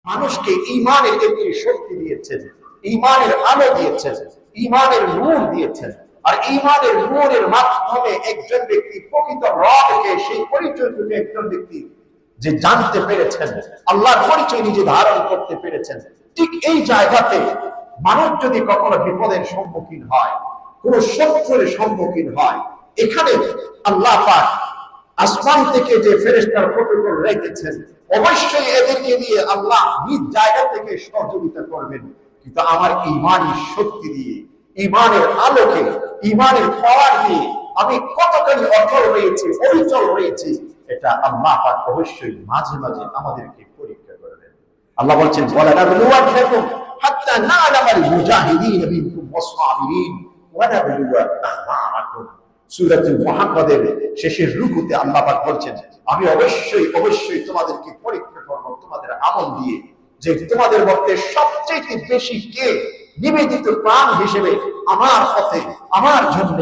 মানুষকে ঈমানের একটি শক্তি দিয়েছেন, ঈমানের আলো দিয়েছেন, ঈমানের নূর দিয়েছেন। আর ঈমানের নূরের মাধ্যমে একজন ব্যক্তি প্রকৃত রবকে, সেই পরিচয়টুকু একজন ব্যক্তি যে জানতে পেরেছেন, আল্লাহর পরিচয় নিজে ধারণ করতে পেরেছেন। ঠিক এই জায়গাতে মানুষ যদি কখনো বিপদের সম্মুখীন হয়, কোন শত্রুর সম্মুখীন হয়, এখানে আল্লাহ পাক আসমান থেকে যে ফেরেশতার প্রটোকল রেখেছেন, অবশ্যই এদেরকে দিয়ে আল্লাহ নিজ জায়গা থেকে সহযোগিতা করবেন। কিন্তু আমার ঈমানি শক্তি দিয়ে, ঈমানের আলোকে, ঈমানের পাওয়ার দিয়ে আমি কতখানি অটল রয়েছি, অবিচল রয়েছি, এটা আল্লাহ পাক অবশ্যই মাঝে মাঝে আমাদেরকে পরীক্ষা করবেন। আল্লাহ বলছেন, ওয়ালা নাবলুওয়ান্নাকুম হাত্তা না'লামাল মুজাহিদিন মিনকুম ওয়াস-সাবিরিন ওয়া নাবলুওয়া আখবারাকুম। সূরাতুল মুহাম্মাদের শেষের রুকুতে আল্লাহ পাক বলছেন, আমি অবশ্যই তোমাদেরকে পরীক্ষা করব তোমাদের আমল দিয়ে, যে তোমাদের মধ্যে সবচেয়ে বেশি কে নিবেদিত প্রাণ হিসেবে আমার পথে, আমার জন্য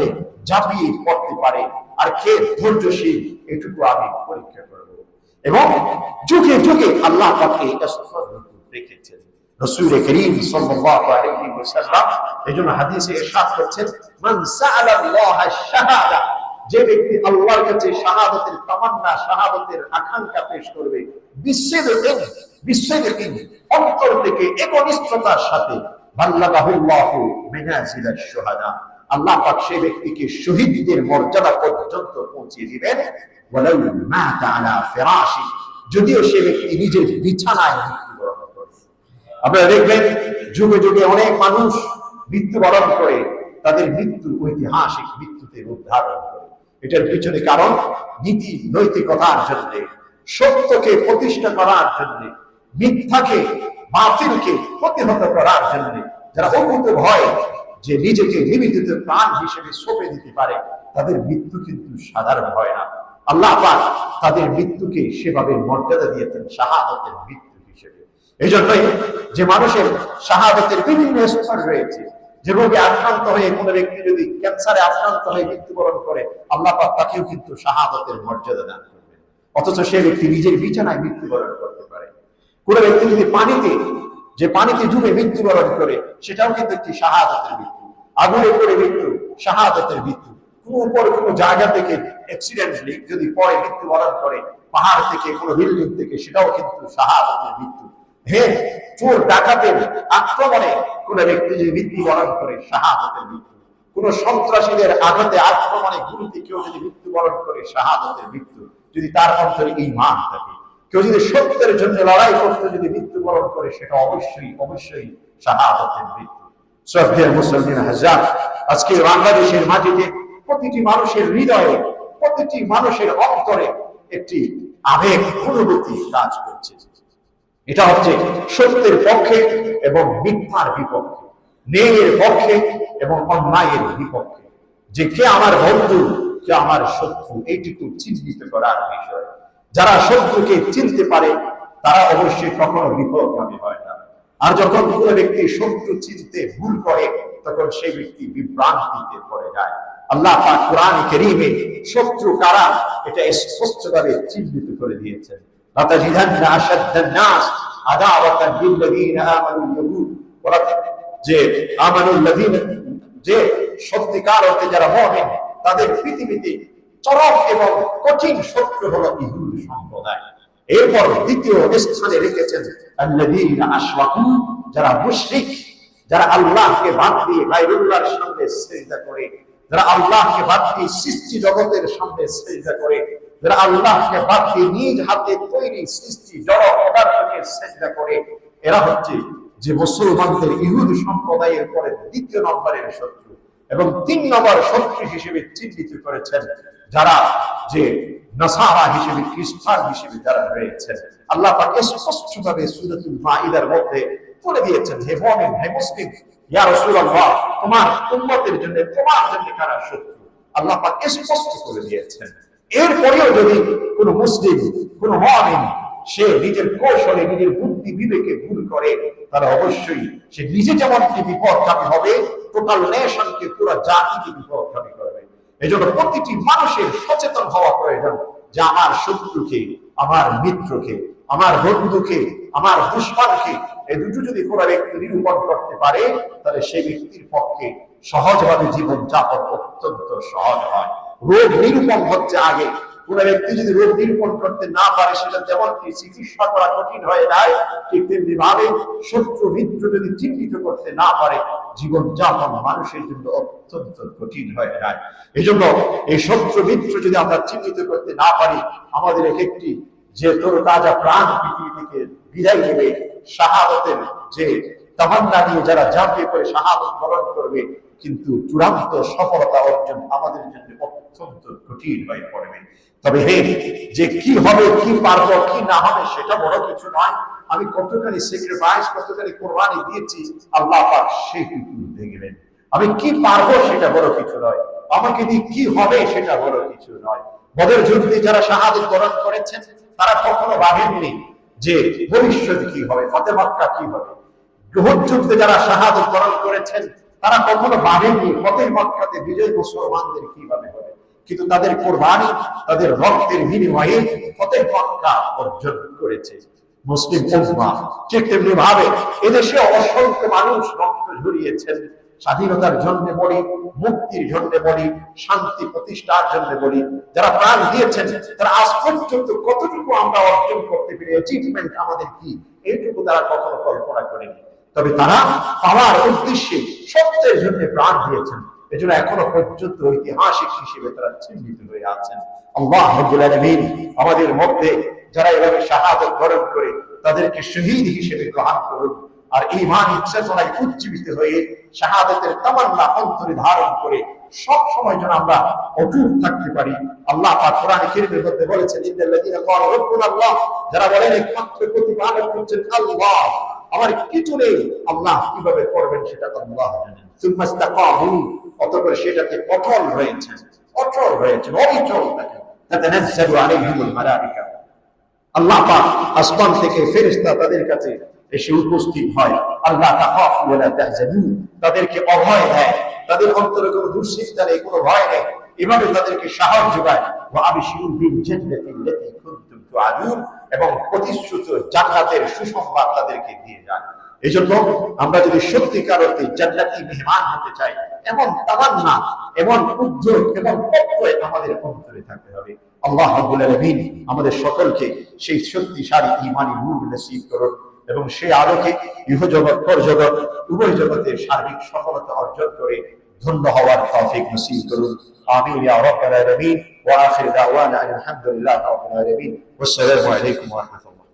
ঝাঁপিয়ে পড়তে পারে, আর কে ধৈর্যশীল, এটুকু আমি পরীক্ষা করব। এবং যুগে যুগে আল্লাহ পাক এই রেখেছেন। রাসূল করিম সাল্লাল্লাহু আলাইহি ওয়াসাল্লাম এজন্য হাদিসে ইরশাদ করছেন, মান সাআলা আল্লাহ আশ-শাহাদা, যে ব্যক্তি আল্লাহর কাছে শাহাদাতের তামান্না, শাহাদাতের আকাঙ্ক্ষা পেশ করবে, বিশ্ববিদ্যালয় অন্তর থেকে একনিষ্ঠতার সাথে, বাল্লাগাহুল্লাহু মিনাজিলাশ শুহাদা, আল্লাহ পাক সেই ব্যক্তিকে শহীদদের মর্যাদা পর্যন্ত পৌঁছিয়ে দিবেন। ওয়ালাউ মাতা আলা ফিরাশি, যদিও সে ব্যক্তি নিজের বিছানায় মৃত্যুবরণ করে। আপনারা দেখবেন যুগে যুগে অনেক মানুষ মৃত্যুবরণ করে, তাদের মৃত্যু ঐতিহাসিক মৃত্যুতে রূপ ধারণ করে। এটার পিছনে কারণ নীতি নৈতিকতার জন্য, সত্যকে প্রতিষ্ঠা করার জন্য, মিথ্যাকে বাতিলকে প্রতিহত করার জন্য যারা অকুত ভয় যে নিজেকে নিবেদিত প্রাণ হিসেবে সঁপে দিতে পারে, তাদের মৃত্যু কিন্তু সাধারণ হয় না। আল্লাহ পাক তাদের মৃত্যুকে সেভাবে মর্যাদা দিয়েছেন শাহাদাতের মৃত্যু হিসেবে। এই জন্যই যে মানুষের শাহাদাতের বিভিন্ন স্তর রয়েছে, যে রোগে আক্রান্ত হয়ে কোনো ব্যক্তি যদি ক্যান্সারে আক্রান্ত হয়ে মৃত্যুবরণ করে, আল্লাহ পাক তাকেও কিন্তু শাহাদাতের মর্যাদা দান করবেন। অথচ সে ব্যক্তি নিজের বিছানায় মৃত্যুবরণ করতে পারে। কোনো ব্যক্তি যদি পানিতে ডুবে মৃত্যুবরণ করে, সেটাও কিন্তু একটি শাহাদাতের মৃত্যু। আগুনে পড়ে মৃত্যু, শাহাদাতের মৃত্যু। কোনো জায়গা থেকে অ্যাক্সিডেন্টালি যদি পরে মৃত্যুবরণ করে, পাহাড় থেকে, কোনো বিল্ডিং থেকে, সেটাও কিন্তু শাহাদাতের মৃত্যু। চোর ডাকাতের আক্রমণে কোন ব্যক্তি যদি মৃত্যুবরণ করে, শাহাদাতের মৃত্যু। কোন সন্ত্রাসীদের আঘাতে, আক্রমণে, গুলিতে কেউ যদি মৃত্যুবরণ করে, শাহাদাতের মৃত্যু। যদি তার অন্তরে ঈমান থাকে, কেউ যদি সত্যের জন্য লড়াই করতে যদি মৃত্যুবরণ করে, সেটা অবশ্যই শাহাদাতের মৃত্যু। শ্রদ্ধেয় মুসলমান হাজার, আজকে বাংলাদেশের মাটিতে প্রতিটি মানুষের হৃদয়ে, প্রতিটি মানুষের অন্তরে একটি আবেগ, অনুভূতি কাজ করছে। এটা হচ্ছে সত্যের পক্ষে এবং মিথ্যার বিপক্ষে, ন্যায়ের পক্ষে এবং অন্যায়ের বিপক্ষে। যে কে আমার বন্ধু, কে আমার শত্রু, এইটুকু চিহ্নিত করার বিষয়। যারা শত্রুকে চিনতে পারে, তারা অবশ্যই কখনো বিপদগামী হয় না। আর যখন কোনো ব্যক্তি শত্রু চিনতে ভুল করে, তখন সেই ব্যক্তি বিভ্রান্তিতে পড়ে যায়। আল্লাহ পাক কোরআন কারীমে শত্রু কারা এটা স্পষ্টভাবে চিহ্নিত করে দিয়েছেন। লাতাজিদান্না আশাদ্দান নাস আদাওয়াতান লিল্লাযীনা আমানুল ইয়াহুদ, যে সত্যিকার অর্থে যারা মুমিন, তাদের পৃথিবীতে চরম এবং কঠিন শত্রু হলো ইহুদ সম্প্রদায়। এরপর দ্বিতীয় স্থানে রেখেছেন আল্লাযীনা আশরাকু, যারা মুশরিক, যারা আল্লাহকে বাদ দিয়ে গায়রুল্লাহর সামনে সিজদা করে, যারা আল্লাহকে বাদ দিয়ে সৃষ্টি জগতের সামনে সিজদা করে, যারা আল্লাহকে বাদ দিয়ে নিজ হাতে তৈরি সৃষ্টি জড় পদার্থকে সিজদা করে, এরা হচ্ছে যে মুসলমানদের ইহুদ সম্প্রদায়ের পরে দ্বিতীয় নম্বরের শত্রু। এবং ৩ নম্বর শত্রু হিসেবে চিহ্নিত করেছেন যারা যে নাসারা হিসেবে, খ্রিস্টান হিসেবে যারা রয়েছেন। আল্লাহ পাক স্পষ্টভাবে সূরাতুল মাঈদার মধ্যে বলে দিয়েছেন, হে মুমিন, হে মুসলিম, ইয়া রাসূলুল্লাহ, তোমার উম্মতের জন্য, তোমার জন্য কারা শত্রু, আল্লাহ পাক স্পষ্ট করে দিয়েছেন। এরপরেও যদি কোনো মুসলিম, কোনো মুমিন সে নিজের কৌশলে, নিজের বুদ্ধি বিবেকে ভুল করে, তাহলে অবশ্যই সে নিজে যেমন বিপদগামী হবে, টোটাল নেশনকে, পুরো জাতিকে বিপদগামী করবে। এজন্য প্রতিটি মানুষের সচেতন হওয়া প্রয়োজন যে আমার শত্রুকে, আমার মিত্রকে আমার বন্ধুকে, আমার দুশ্মনকে, এই দুটো যদি কোনো ব্যক্তি নিরূপণ করতে পারে, তাহলে সেই ব্যক্তির পক্ষে সহজভাবে জীবন যাপন অত্যন্ত সহজ হয়। রোগ নিরূপণ হচ্ছে আগে। কোন ব্যক্তি যদি রোগ নিরূপণ করতে না পারে, সেটা যেমন চিকিৎসা করা কঠিন হয়ে যায়, ঠিক তেমনি ভাবে শত্রু মিত্র যদি চিহ্নিত করতে না পারে, জীবন যাপন মানুষের জন্য অত্যন্ত কঠিন হয়ে যায়। এই জন্য এই শত্রু মিত্র যদি আমরা চিহ্নিত করতে না পারি, আমাদের একটি যে তরতাজা প্রাণ পৃথিবী থেকে বিদায় নেবে, শাহাদাতের যে তামান্না নিয়ে যারা ঝাঁপিয়ে পড়ে শাহাদাত বরণ করবে, কিন্তু চূড়ান্ত সফলতা অর্জন আমাদের জন্য অত্যন্ত কঠিন হয়ে পড়বে। তবে হে, যে কি হবে, কি পারবো, কি না হবে, সেটা বড় কিছু নয়। আমি কতখানি স্যাক্রিফাইস, কতখানি কোরবানি দিয়েছি, আল্লাহ পাক সেইটুকু দেখবেন। আমি কি পারবো সেটা বড় কিছু নয়, আমাকে দিয়ে কি হবে সেটা বড় কিছু নয়। বদর যুদ্ধে যারা শাহাদাত বরণ করেছেন, তারা কখনো ভাবেননি যে ভবিষ্যতে কি হবে, ফতে মক্কা কি হবে। উহুদ যুদ্ধে যারা শাহাদাত বরণ করেছেন, তারা কখনো ভাবেননি ফতে মক্কাতে বিজয় মুসলমানদের কিভাবে হবে। কিন্তু তাদের কোরবানি, তাদের রক্তের বিনিময়ে ফতে মক্কা অর্জন করেছে মুসলিম উম্মাহ। ঠিক তেমনি ভাবে এদেশে অসংখ্য মানুষ রক্ত ঝরিয়েছেন, স্বাধীনতার জন্য বলি, মুক্তির জন্য বলি, শান্তি প্রতিষ্ঠার জন্য বলি। যারা প্রাণ দিয়েছেন, তারা আজ পর্যন্ত কতটুকু আমরা অর্জন করতে পেরে, অ্যাচিভমেন্ট আমাদের কি, এইটুকু তারা কখনো কল্পনা করেনি। তবে তারা পাওয়ার উদ্দেশ্যে সত্যের জন্য প্রাণ দিয়েছেন। এজন্য এখনো পর্যন্ত ঐতিহাসিক হিসেবে তারা চিহ্নিত হয়ে আছেন। আল্লাহ রাব্বুল আলামিন আমাদের মধ্যে যারা এভাবে শাহাদাত বরণ করে, তাদেরকে শহীদ হিসেবে গ্রহণ করুন। আর ঈমান ইচ্ছায় উজ্জীবিত হয়ে শাহাদাতের তামান্না অন্তরে ধারণ করে সব সময় যেন আমরা অটুট থাকতে পারি। আল্লাহ পাক কোরআনে কারীমের মধ্যে বলেছেন, ইন্নাল্লাযীনা ক্বালু রাব্বুনাল্লাহ, যারা বলেন একমাত্র প্রতিপালক হচ্ছেন আল্লাহ, আমার কিছু নেই, আল্লাহ কিভাবে করবেন সেটা আল্লাহ জানেন। সুম্মা ইসতাকামু, অতঃপর সেটাতে অটল রয়েছেন, অটল রয়েছেন, অবিচল থাকেন। তাতানাজ্জালু আলাইহিমুল মালায়েকা, আল্লাহ পাক আসমান থেকে ফেরেশতা তাদের কাছে এসে উপস্থিত হয়। আল্লাহ তাখাফু ওয়া লা তাহজানু, তাদেরকে অভয় দেয়, তাদের অন্তরে কোনো দুশ্চিন্তা নেই, কোনো ভয় নেই। এভাবে তাদেরকে সাহস যোগায়। ওয়া আবশিরু বিল জান্নাতি আল্লাতী কুনতুম তুআদুন, এবং প্রতিশ্রুত জান্নাতের সুসংবাদ তাদেরকে দিয়ে যায়। এজন্য আমরা যদি সত্যিকার অর্থে জান্নাতি মেহমান হতে চাই, এমন তামান্না, এমন উদ্যোগ, এমন প্রত্যয় আমাদের অন্তরে থাকতে হবে। আল্লাহ রাব্বুল আলামিন আমাদের সকলকে সেই শক্তিশালী ঈমানি নূর নসিব করুন, এবং সেই আলোকে ইহজগৎ পরজগৎ উভয় জগতের সার্বিক সফলতা অর্জন করে ধন্য হওয়ার তৌফিক নসিব করুন। আমিন ইয়া রাব্বাল আলামিন। ওয়া আখির দাওয়ানা আলহামদুলিল্লাহি রাব্বিল আলামিন। ওয়াসসালামু আলাইকুম ওয়া রাহমাতুল্লাহ।